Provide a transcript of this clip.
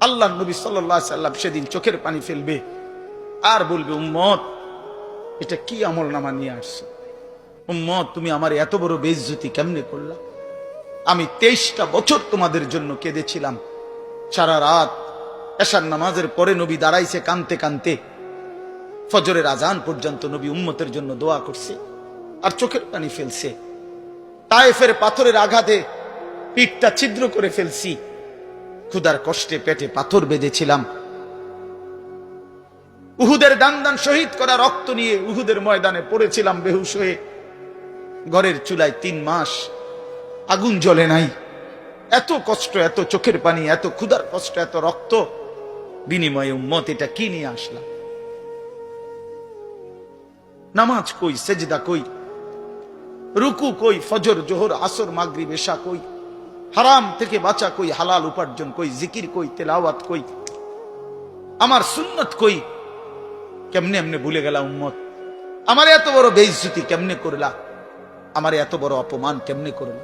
আল্লাহ নবী সাল্লাল্লাহু আলাইহি সাল্লাম সেদিন চোখের পানি ফেলবে আর বলবে, উম্মত এটা কি আমলনামা নিয়ে আসছে? উম্মত তুমি আমার এত বড় বেইজ্জতি কেমনে করলা? আমি 23টা বছর তোমাদের জন্য কেঁদেছিলাম। সারা রাত এশার নামাজের পরে নবী দাঁড়াইছে কানতে কানতে, ফজরের আজান পর্যন্ত নবী উম্মতের জন্য দোয়া করছে আর চোখের পানি ফেলছে। তায়েফের পাথরের আঘাতে পিঠটা ছিদ্র করে ফেলছি, ক্ষুধার কষ্টে পেটে পাথর বেঁধেছিলাম। উহুদের দান দান শহীদ করা রক্ত নিয়ে উহুদের ময়দানে পড়েছিলাম বেহুশ হয়ে। ঘরের চুলায় 3 মাস আগুন জ্বলে নাই। এত কষ্ট, এত চোখের পানি, এত ক্ষুধার কষ্ট, এত রক্ত, বিনিময়ে উম্মত এটা কি নিয়ে আসলাম? নামাজ কই, সেজদা কই, রুকু কই, ফজর জোহর আসর মাগরিব এশা কই, হারাম থেকে বাঁচা কই, হালাল উপার্জন কই, জিকির কই, তেলাওয়াত কই, আমার সুন্নত কই? কেমনে এমনে ভুলে গেলা উম্মত? আমার এত বড় বেইজ্জতি কেমনে করলা? আমার এত বড় অপমান কেমনে করলা?